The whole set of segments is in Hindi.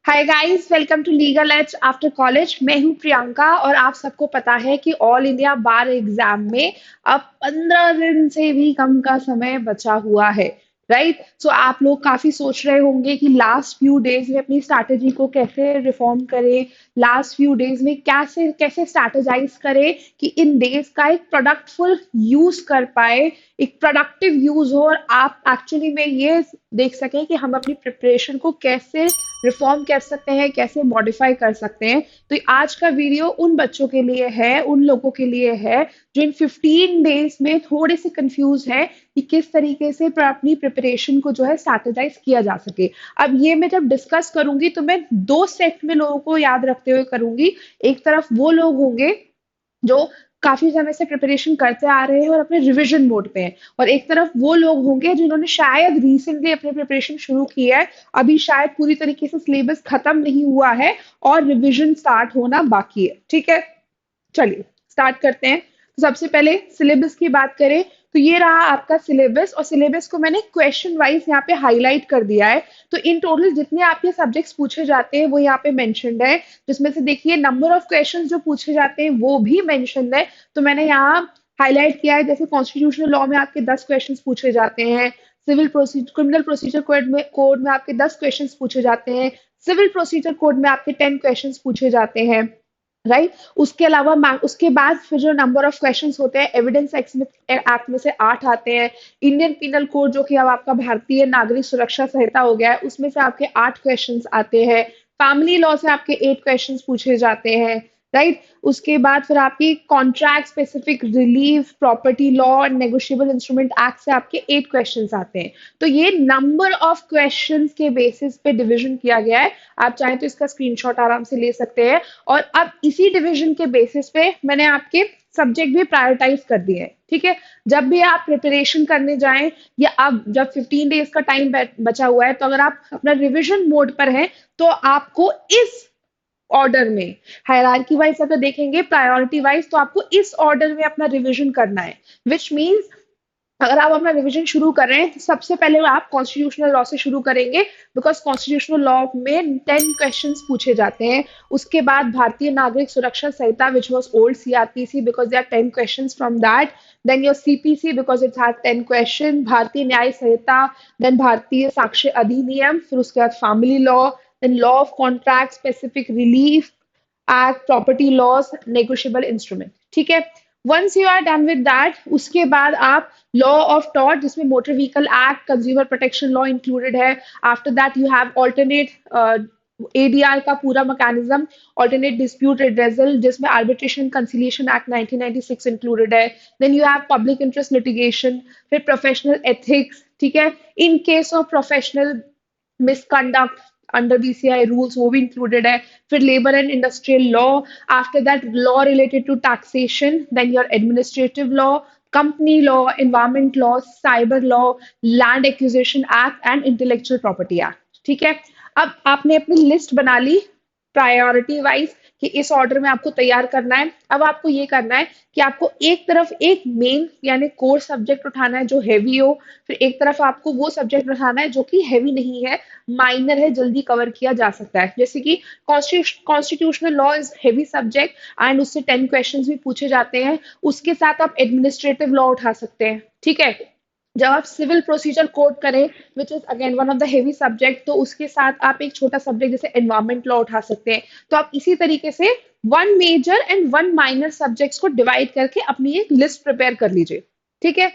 Hi guys, welcome to legal edge after college. मैं हूं प्रियंका और आप सबको पता है कि ऑल इंडिया बार एग्जाम में अब 15 दिन से भी कम का समय बचा हुआ है। राइट, सो आप लोग काफी सोच रहे होंगे कि लास्ट फ्यू डेज में अपनी स्ट्रैटेजी को कैसे रिफॉर्म करें, लास्ट फ्यू डेज में कैसे कैसे स्ट्रैटेजाइज करें कि इन डेज का एक प्रोडक्टफुल यूज कर पाए, एक प्रोडक्टिव यूज हो और आप एक्चुअली में ये देख सकें कि हम अपनी प्रिपरेशन को कैसे रिफॉर्म कर सकते हैं, कैसे मॉडिफाई कर सकते हैं। तो आज का वीडियो उन बच्चों के लिए है, उन लोगों के लिए है जो इन 15 डेज में थोड़े से कंफ्यूज है कि किस तरीके से अपनी प्रिपरेशन को जो है स्ट्रैटेजाइज किया जा सके। अब ये मैं जब डिस्कस करूंगी तो मैं दो सेट में लोगों को याद रखते हुए करूंगी। एक तरफ वो लोग होंगे जो काफी समय से प्रिपरेशन करते आ रहे हैं और अपने रिवीजन मोड पे हैं, और एक तरफ वो लोग होंगे जिन्होंने शायद रिसेंटली अपनी प्रिपरेशन शुरू की है, अभी शायद पूरी तरीके से सिलेबस खत्म नहीं हुआ है और रिवीजन स्टार्ट होना बाकी है। ठीक है, चलिए स्टार्ट करते हैं। तो सबसे पहले सिलेबस की बात करें तो ये रहा आपका सिलेबस, और सिलेबस को मैंने क्वेश्चन वाइज यहाँ पे हाईलाइट कर दिया है। तो इन टोटल जितने आपके सब्जेक्ट्स पूछे जाते हैं वो यहाँ पे मेंशन्ड है, जिसमें से देखिए नंबर ऑफ क्वेश्चंस जो पूछे जाते हैं वो भी मेंशन्ड है। तो मैंने यहाँ हाईलाइट किया है, जैसे कॉन्स्टिट्यूशनल लॉ में आपके 10 क्वेश्चंस पूछे जाते हैं, civil procedure criminal procedure code में आपके 10 क्वेश्चंस पूछे जाते हैं, सिविल प्रोसीजर कोड में आपके 10 क्वेश्चंस पूछे जाते हैं। राइट, उसके अलावा उसके बाद फिर जो नंबर ऑफ क्वेश्चंस होते हैं, एविडेंस एक्ट में से 8 आते हैं। इंडियन पिनल कोड जो कि अब आपका भारतीय नागरिक सुरक्षा संहिता हो गया है, उसमें से आपके 8 क्वेश्चंस आते हैं। फैमिली लॉ से आपके 8 क्वेश्चंस पूछे जाते हैं। राइट, उसके बाद फिर आपकी contract specific relief, property law और नेगोशिएबल इंस्ट्रूमेंट एक्ट से आपके 8 क्वेश्चंस आते हैं। तो ये नंबर ऑफ क्वेश्चंस के बेसिस पे डिवीजन किया गया है। आप चाहें तो इसका स्क्रीनशॉट आराम से ले सकते हैं। और अब इसी डिवीजन के बेसिस पे मैंने आपके सब्जेक्ट भी प्रायोरिटाइज कर दिए हैं। ठीक है, जब भी आप प्रिपरेशन करने जाएं या अब जब 15 डेज का टाइम बचा हुआ है, तो अगर आप अपना रिवीजन मोड पर हैं तो आपको इस ऑर्डर में, हायरार्की वाइज अगर देखेंगे प्रायोरिटी वाइज, तो आपको इस ऑर्डर में अपना रिवीजन करना है। विच मीन्स अगर आप अपना रिवीजन शुरू कर रहे हैं तो सबसे पहले आप कॉन्स्टिट्यूशनल लॉ से शुरू करेंगे, बिकॉज कॉन्स्टिट्यूशनल लॉ में 10 क्वेश्चंस पूछे जाते हैं। उसके बाद Bharatiya Nagarik Suraksha Sanhita, which was old CrPC, because there are 10 questions from that. Then your CPC, because it has 10 question. Bharatiya Nyaya Samhita, then भारतीय साक्ष्य अधिनियम, फिर उसके बाद family law, then law of contract specific relief act, property laws, negotiable instrument. ठीक है, once you are done with that, उसके बाद आप लॉ ऑफ टॉर्ट, जिसमें motor vehicle act, consumer protection law included है। After that you have alternate ADR का पूरा मैकेनिज्म, ऑल्टरनेट डिस्प्यूट रिड्रेसल, जिसमें आर्बिट्रेशन कंसिलिएशन एक्ट 1996 इंक्लूडेड है। Then you have public interest litigation, फिर प्रोफेशनल एथिक्स। ठीक है, इन case of professional misconduct under BCI rules, वो भी इंक्लूडेड है। फिर labour and industrial law, after that law related to taxation, then your administrative law, company law, environment law, cyber law, land acquisition act and intellectual property act. ठीक है, अब आपने अपनी लिस्ट बना ली प्रायोरिटी वाइज कि इस ऑर्डर में आपको तैयार करना है। अब आपको ये करना है कि आपको एक तरफ एक मेन यानी कोर सब्जेक्ट उठाना है जो हैवी हो, फिर एक तरफ आपको वो सब्जेक्ट उठाना है जो कि हैवी नहीं है, माइनर है, जल्दी कवर किया जा सकता है। जैसे कि constitutional law is heavy subject and उससे 10 क्वेश्चंस भी पूछे जाते हैं। उसके साथ आप एडमिनिस्ट्रेटिव लॉ उठा सकते हैं। ठीक है, जब आप सिविल प्रोसीजर कोड करें, which is again one of the heavy subject, तो उसके साथ आप एक छोटा सब्जेक्ट जैसे एनवायरमेंट लॉ उठा सकते हैं। तो आप इसी तरीके से one major and one minor subjects को डिवाइड करके अपनी एक लिस्ट प्रिपेयर कर लीजिए। ठीक है,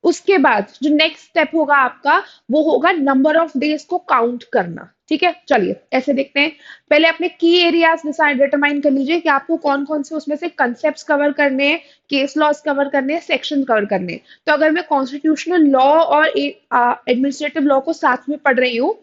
उसके बाद जो नेक्स्ट स्टेप होगा आपका, वो होगा नंबर ऑफ डेज को काउंट करना। ठीक है, चलिए ऐसे देखते हैं। पहले अपने की एरियाज डिटरमाइन कर लीजिए कि आपको कौन कौन से उसमें से कंसेप्ट कवर करने हैं, केस लॉज कवर करने हैं, सेक्शन कवर करने हैं। तो अगर मैं कॉन्स्टिट्यूशनल लॉ और एडमिनिस्ट्रेटिव लॉ को साथ में पढ़ रही हूँ,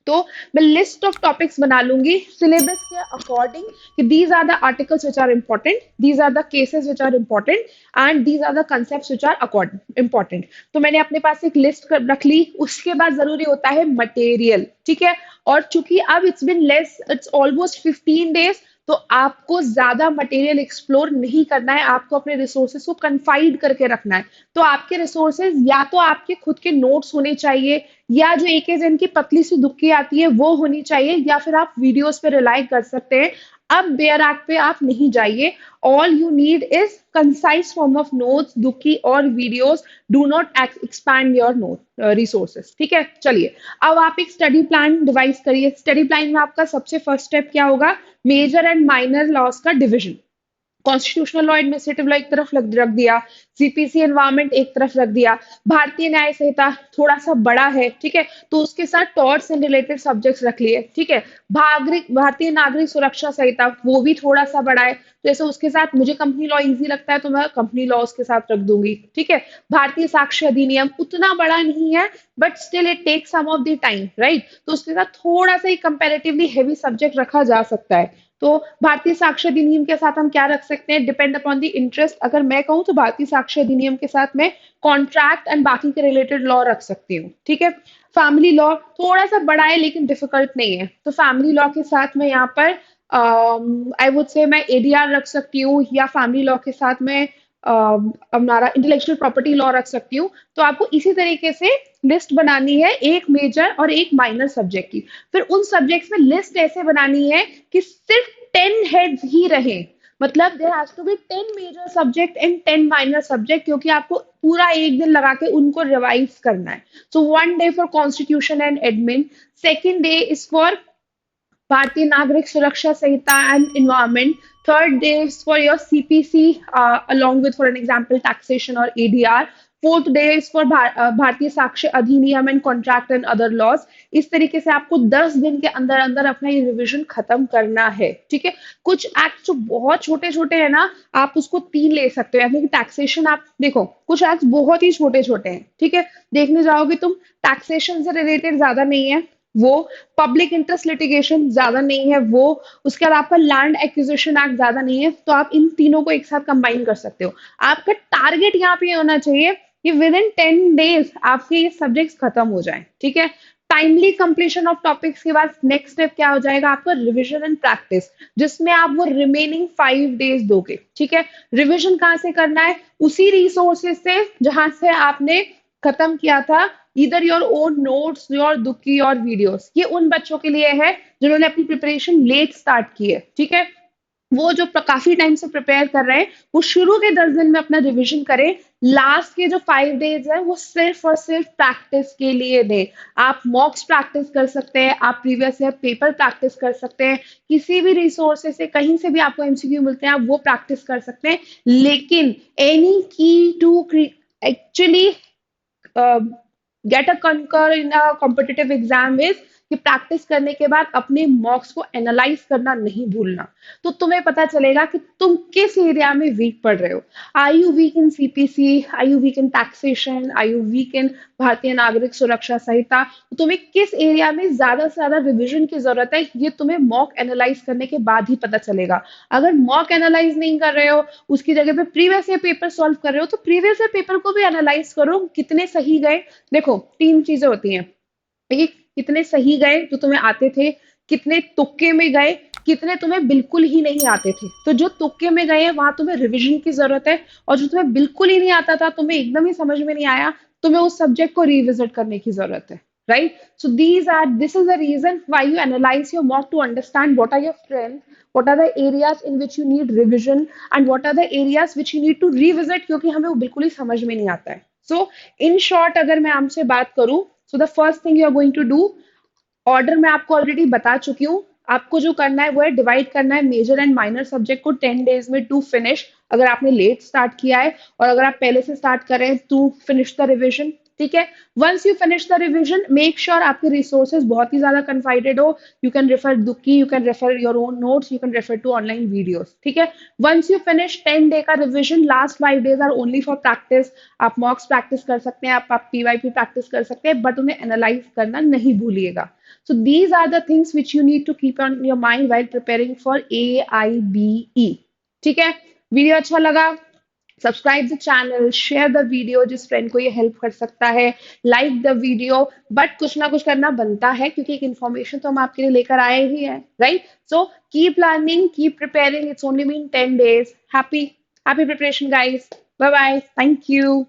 तो मैं लिस्ट ऑफ टॉपिक्स बना लूंगी सिलेबस के अकॉर्डिंग कि these are the articles which are important, these are the cases which are important and these are the concept which are important. तो मैंने अपने पास एक लिस्ट रख ली। उसके बाद जरूरी होता है मटेरियल। ठीक है, और चूंकि अब it's been less, it's almost 15 days, तो आपको ज्यादा मटेरियल एक्सप्लोर नहीं करना है, आपको अपने रिसोर्सेज को कन्फाइड करके रखना है। तो आपके रिसोर्सेज या तो आपके खुद के नोट्स होने चाहिए, या जो एक जन की पतली सी दुक्की आती है वो होनी चाहिए, या फिर आप वीडियोस पे रिलाई कर सकते हैं। अब बेयर एक्ट पे आप नहीं जाइए। All you need is concise form of notes, दुक्की और videos. Do not expand your note resources. ठीक है, चलिए अब आप एक स्टडी प्लान डिवाइस करिए। स्टडी प्लान में आपका सबसे फर्स्ट स्टेप क्या होगा? मेजर एंड माइनर लॉस का division. Constitutional law, administrative law एक तरफ रख दिया, सीपीसी एनवायरमेंट एक तरफ रख दिया, भारतीय न्याय संहिता थोड़ा सा बड़ा है, ठीक है, तो उसके साथ टॉर्ट्स एंड रिलेटेड सब्जेक्ट्स रख लिए, ठीक है। भारतीय नागरिक सुरक्षा संहिता वो भी थोड़ा सा बड़ा है, जैसे उसके साथ मुझे कंपनी लॉ इजी लगता है तो मैं कंपनी लॉ उसके साथ रख दूंगी, ठीक है। भारतीय साक्ष्य अधिनियम उतना बड़ा नहीं है, but still it takes some of the time, right, तो उसके साथ थोड़ा सा ही कंपेरेटिवली हैवी सब्जेक्ट रखा जा सकता है। तो भारतीय साक्ष्य अधिनियम के साथ हम क्या रख सकते हैं? Depend upon the interest. अगर मैं कहूँ तो भारतीय साक्ष्य अधिनियम के साथ मैं कॉन्ट्रैक्ट एंड बाकी के रिलेटेड लॉ रख सकती हूँ, ठीक है। फैमिली लॉ थोड़ा सा बड़ा है लेकिन डिफिकल्ट नहीं है, तो फैमिली लॉ के साथ मैं यहाँ पर आई वुड से मैं एडीआर रख सकती हूँ, या फैमिली लॉ के साथ मैं हमारा इंटेलेक्चुअल प्रॉपर्टी लॉ रख सकती हूँ। तो आपको इसी तरीके से लिस्ट बनानी है, एक मेजर और एक माइनर सब्जेक्ट की। फिर उन सब्जेक्ट्स में लिस्ट ऐसे बनानी है कि सिर्फ 10 हेड्स ही रहे, मतलब there has to be 10 major subject and 10 minor subject, क्योंकि आपको पूरा एक दिन लगा के उनको रिवाइज करना है। So 1 day for constitution and admin, second day is for Bharatiya Nagarik Suraksha Sanhita and environment, third day is for your CPC along with, for an example, taxation or ADR, fourth day is for Bharatiya Sakshya Adhiniyam and contract and other laws. इस तरीके से आपको 10 दिन के अंदर अंदर अपना ये रिवीजन खत्म करना है, ठीक है। कुछ एक्ट जो बहुत छोटे छोटे हैं ना, आप उसको 3 ले सकते हो, यानी कि टैक्सेशन आप देखो, कुछ एक्ट बहुत ही छोटे छोटे हैं, ठीक है, देखने जाओगे तुम, टैक्सेशन से रिलेटेड ज्यादा नहीं है वो, पब्लिक इंटरेस्ट लिटिगेशन ज्यादा नहीं है वो, उसके बाद आपका लैंड एक्विजिशन एक्ट ज्यादा नहीं है, तो आप इन तीनों को एक साथ कंबाइन कर सकते हो। आपका टारगेट यहाँ पे होना चाहिए कि विद इन 10 डेज आपके ये सब्जेक्ट्स खत्म हो जाए, ठीक है। टाइमली कंप्लीशन ऑफ टॉपिक्स के बाद नेक्स्ट स्टेप क्या हो जाएगा आपका? रिविजन एंड प्रैक्टिस, जिसमें आप वो रिमेनिंग 5 डेज दोगे, ठीक है। रिविजन कहाँ से करना है? उसी रिसोर्सेज से जहां से आपने खत्म किया था, इधर योर ओन नोट्स, योर दुक्की और वीडियोस। ये उन बच्चों के लिए है जिन्होंने अपनी प्रिपरेशन लेट स्टार्ट की है, ठीक है। वो जो काफी टाइम से प्रिपेयर कर रहे हैं, वो शुरू के 10 दिन में अपना रिवीजन करें, लास्ट के जो 5 डेज है वो सिर्फ और सिर्फ प्रैक्टिस के लिए दें। आप मॉक्स प्रैक्टिस कर सकते हैं, आप प्रीवियस ईयर पेपर प्रैक्टिस कर सकते हैं, किसी भी रिसोर्सेज से कहीं से भी आपको एमसीक्यू मिलते हैं आप वो प्रैक्टिस कर सकते हैं। लेकिन एनी की टू एक्चुअली गेट अ कंकर इन अ कॉम्पिटिटिव एग्जाम इज कि प्रैक्टिस करने के बाद अपने मॉक्स को एनालाइज करना नहीं भूलना। तो तुम्हें पता चलेगा कि तुम किस एरिया में वीक पढ़ रहे हो। Are you weak in CPC, are you weak in taxation, are you weak in Bharatiya Nagarik Suraksha संहिता, तो तुम्हें किस एरिया में ज्यादा से ज्यादा रिविजन की जरूरत है, ये तुम्हें मॉक एनालाइज करने के बाद ही पता चलेगा। अगर मॉक एनालाइज नहीं कर रहे हो, उसकी जगह पे प्रीवियस ईयर पेपर सॉल्व कर रहे हो, तो प्रीवियस ईयर पेपर को भी एनालाइज करो, कितने सही गए। देखो 3 चीजें होती हैं, एक कितने सही गए जो तुम्हें आते थे, कितने तुक्के में गए, कितने तुम्हें बिल्कुल ही नहीं आते थे। तो जो तुक्के में गए हैं वहां तुम्हें रिवीजन की जरूरत है, और जो तुम्हें बिल्कुल ही नहीं आता था, तुम्हें एकदम ही समझ में नहीं आया, तुम्हें उस सब्जेक्ट को रिविजिट करने की जरूरत है, right. So this is the reason why you analyse your mock, to understand what are your strength, what are the areas in which you need revision, and what are the areas which you need to revisit, क्योंकि हमें वो बिल्कुल ही समझ में नहीं आता है। So in short अगर मैं आपसे बात करूं, so the first thing you are going to do, order मैं आपको ऑलरेडी बता चुकी हूँ। आपको जो करना है वो है डिवाइड करना है मेजर एंड माइनर सब्जेक्ट को 10 डेज में टू फिनिश, अगर आपने लेट स्टार्ट किया है, और अगर आप पहले से स्टार्ट कर रहे हैं टू फिनिश द रिविजन, ठीक है। Once you finish the revision, make sure आपके रिसोर्सेज बहुत ही ज्यादा कन्फाइडेड हो। यू कैन रेफर दुक्की, you can refer your own notes, you can refer to online videos, ठीक है। वंस यू फिनिश 10 डे का revision, last 5 days are only for practice. आप मॉक्स प्रैक्टिस कर सकते हैं, आप पीवाईपी प्रैक्टिस कर सकते हैं, बट उन्हें एनालाइज करना नहीं भूलिएगा। So these are the things which you need to keep on your mind while preparing for AIBE. ठीक है, वीडियो अच्छा लगा, subscribe the channel, share the video जिस फ्रेंड को ये हेल्प कर सकता है, लाइक द वीडियो, बट कुछ ना कुछ करना बनता है क्योंकि एक इन्फॉर्मेशन तो हम आपके लिए लेकर आए ही हैं, right. So keep learning, keep preparing, it's only been 10 days. Happy preparation guys. Bye bye, thank you.